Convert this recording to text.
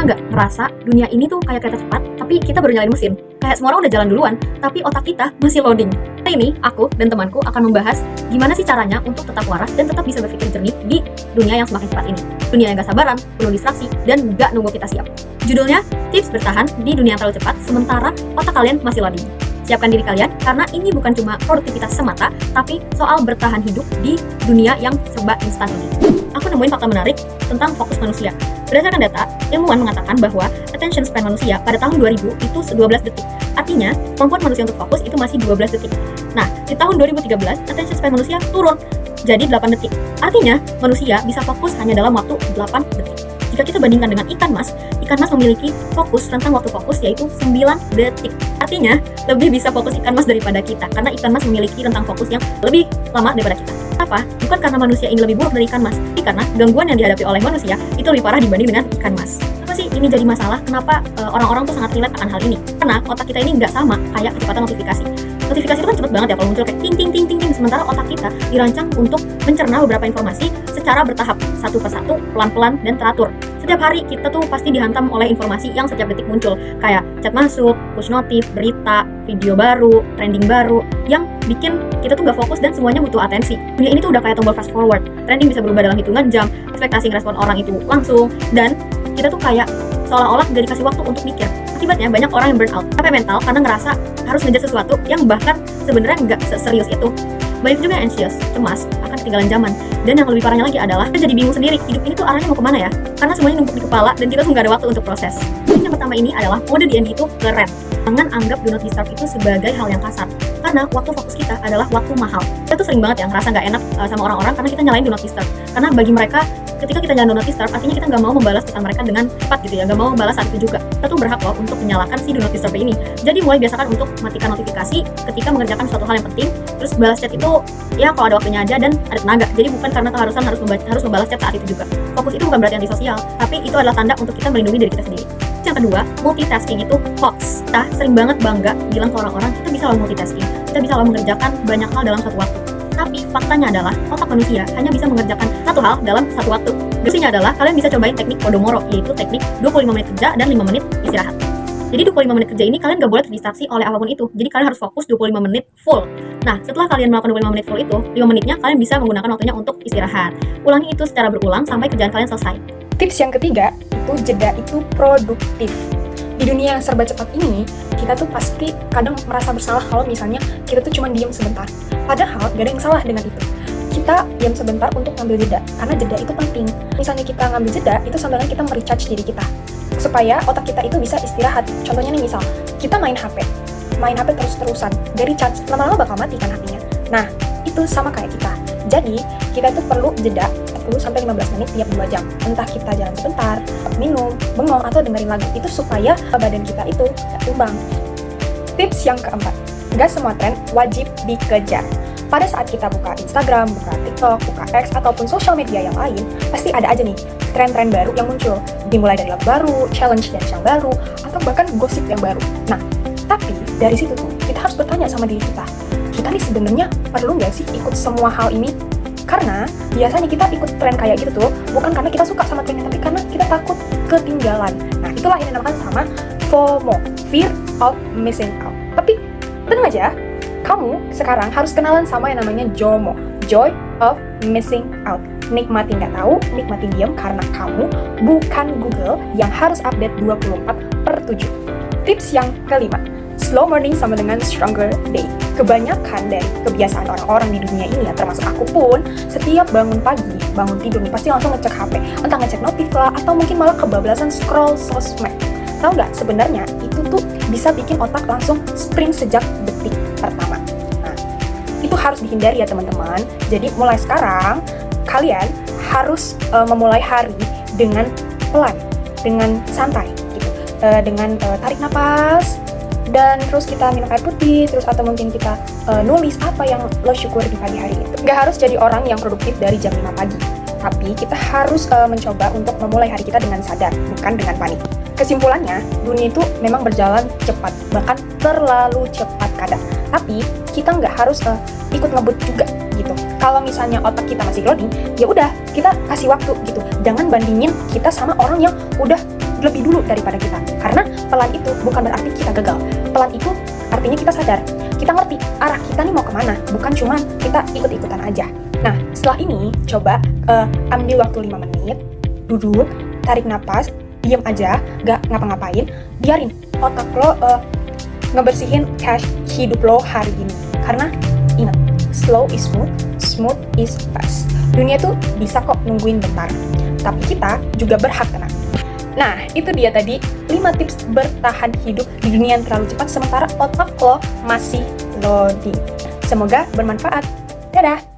Pernah nggak ngerasa dunia ini tuh kayak kereta cepat, tapi kita baru nyalain mesin? Kayak semua orang udah jalan duluan, tapi otak kita masih loading. Hari ini, aku dan temanku akan membahas gimana sih caranya untuk tetap waras dan tetap bisa berpikir jernih di dunia yang semakin cepat ini. Dunia yang gak sabaran, penuh distraksi, dan gak nunggu kita siap. Judulnya, Tips Bertahan di Dunia yang Terlalu Cepat, sementara otak kalian masih loading. Siapkan diri kalian, karena ini bukan cuma produktivitas semata, tapi soal bertahan hidup di dunia yang serba instan ini. Aku nemuin fakta menarik tentang fokus manusia. Berdasarkan data, ilmuwan mengatakan bahwa attention span manusia pada tahun 2000 itu 12 detik. Artinya, kemampuan manusia untuk fokus itu masih 12 detik. Nah, di tahun 2013, attention span manusia turun jadi 8 detik. Artinya, manusia bisa fokus hanya dalam waktu 8 detik. Jika kita bandingkan dengan ikan mas memiliki fokus rentang waktu fokus yaitu 9 detik. Artinya, lebih bisa fokus ikan mas daripada kita, karena ikan mas memiliki rentang fokus yang lebih lama daripada kita. Apa? Bukan karena manusia ini lebih buruk dari ikan mas, tapi karena gangguan yang dihadapi oleh manusia itu lebih parah dibanding dengan ikan mas. Apa sih ini jadi masalah? Kenapa orang-orang tuh sangat relate akan hal ini? Karena otak kita ini nggak sama kayak kecepatan notifikasi. Notifikasi itu kan cepet banget ya kalau muncul kayak ting ting ting ting ting, sementara otak kita dirancang untuk mencerna beberapa informasi secara bertahap, satu persatu, pelan-pelan dan teratur. Setiap hari kita tuh pasti dihantam oleh informasi yang setiap detik muncul, kayak chat masuk, push notif, berita, video baru, trending baru, yang bikin kita tuh gak fokus dan semuanya butuh atensi. Dunia ini tuh udah kayak tombol fast forward, trending bisa berubah dalam hitungan jam, ekspektasi ngerespon orang itu langsung, dan kita tuh kayak seolah-olah gak dikasih waktu untuk mikir. Akibatnya banyak orang yang burn out, capek mental karena ngerasa harus ngejar sesuatu yang bahkan sebenarnya nggak serius itu. Banyak juga yang anxious, cemas, akan ketinggalan zaman. Dan yang lebih parahnya lagi adalah kita jadi bingung sendiri, hidup ini tuh arahnya mau kemana ya? Karena semuanya numpuk di kepala dan kita tuh nggak ada waktu untuk proses. Yang pertama ini adalah mode DND itu keren. Jangan anggap do not disturb itu sebagai hal yang kasar. Karena waktu fokus kita adalah waktu mahal. Kita tuh sering banget ya ngerasa nggak enak sama orang-orang karena kita nyalain do not disturb. Karena bagi mereka, ketika kita nyalain do not disturb, artinya kita nggak mau membalas pesan mereka dengan cepat gitu ya, nggak mau membalas saat itu juga. Kita tuh berhak loh untuk menyalakan si do not disturb ini. Jadi mulai biasakan untuk matikan notifikasi ketika mengerjakan suatu hal yang penting. Terus balas chat itu ya kalau ada waktunya aja dan ada tenaga. Jadi bukan karena keharusan harus membalas chat saat itu juga. Fokus itu bukan berarti antisosial, tapi itu adalah tanda untuk kita melindungi diri kita sendiri. Yang kedua, multitasking itu hoax. Kita sering banget bangga bilang ke orang-orang kita bisa loh multitasking, kita bisa loh mengerjakan banyak hal dalam satu waktu. Tapi faktanya adalah otak manusia hanya bisa mengerjakan satu hal dalam satu waktu. Solusinya adalah kalian bisa cobain teknik Pomodoro, yaitu teknik 25 menit kerja dan 5 menit istirahat. Jadi 25 menit kerja ini kalian gak boleh terdistraksi oleh apapun itu. Jadi kalian harus fokus 25 menit full. Nah, setelah kalian melakukan 25 menit full itu, 5 menitnya kalian bisa menggunakan waktunya untuk istirahat. Ulangi itu secara berulang sampai kerjaan kalian selesai. Tips yang ketiga, itu jeda itu produktif. Di dunia yang serba cepat ini, kita tuh pasti kadang merasa bersalah kalau misalnya kita tuh cuma diam sebentar. Padahal gak ada yang salah dengan itu. Kita diam sebentar untuk ngambil jeda, karena jeda itu penting. Misalnya kita ngambil jeda, itu sambil kita merecharge diri kita, supaya otak kita itu bisa istirahat. Contohnya nih, misal kita main HP terus-terusan, dari charge, lama-lama bakal mati kan HP-nya. Nah, itu sama kayak kita. Jadi, kita tuh perlu jeda 10-15 menit tiap 2 jam. Entah kita jalan sebentar, minum, bengong, atau dengerin lagu. Itu supaya badan kita itu tumbang. Tips yang keempat, gak semua tren wajib dikejar. Pada saat kita buka Instagram, buka TikTok, buka X, ataupun sosial media yang lain, pasti ada aja nih tren-tren baru yang muncul. Dimulai dari lagu baru, challenge dance yang baru, atau bahkan gosip yang baru. Nah, tapi dari situ tuh kita harus bertanya sama diri kita nih sebenarnya perlu nggak sih ikut semua hal ini? Karena biasanya kita ikut tren kayak gitu tuh bukan karena kita suka sama trennya, tapi karena kita takut ketinggalan. Nah, itulah yang dinamakan sama FOMO, Fear of Missing Out. Tapi tenang aja, kamu sekarang harus kenalan sama yang namanya JOMO, Joy of Missing Out. Nikmati nggak tahu, nikmati diam, karena kamu bukan Google yang harus update 24/7. Tips yang kelima, slow morning sama dengan stronger day. Kebanyakan dari kebiasaan orang-orang di dunia ini, ya termasuk aku pun, setiap bangun pagi, bangun tidur nih, pasti langsung ngecek HP, entah ngecek notif lah, atau mungkin malah kebablasan scroll sosmed. Tahu nggak, sebenarnya itu tuh bisa bikin otak langsung sprint sejak detik pertama. Nah, itu harus dihindari ya teman-teman. Jadi mulai sekarang, kalian harus memulai hari dengan pelan, dengan santai, gitu. Dengan tarik napas, dan terus kita minum air putih, terus atau mungkin kita nulis apa yang lo syukur di pagi hari itu. Gak harus jadi orang yang produktif dari jam 5 pagi, tapi kita harus mencoba untuk memulai hari kita dengan sadar, bukan dengan panik. Kesimpulannya, dunia itu memang berjalan cepat, bahkan terlalu cepat kadang. Tapi kita nggak harus ikut ngebut juga gitu. Kalau misalnya otak kita masih loading, ya udah kita kasih waktu gitu. Jangan bandingin kita sama orang yang udah lebih dulu daripada kita. Karena pelan itu bukan berarti kita gagal. Pelan itu artinya kita sadar, kita ngerti arah kita nih mau kemana, bukan cuma kita ikut-ikutan aja. Nah, setelah ini coba ambil waktu 5 menit, duduk, tarik napas, diam aja, gak ngapa-ngapain, biarin otak lo ngebersihin cache hidup lo hari ini. Karena ingat, slow is smooth, smooth is fast. Dunia tuh bisa kok nungguin bentar, tapi kita juga berhak tenang. Nah, itu dia tadi 5 tips bertahan hidup di dunia yang terlalu cepat sementara otak lo masih loading. Semoga bermanfaat. Dadah!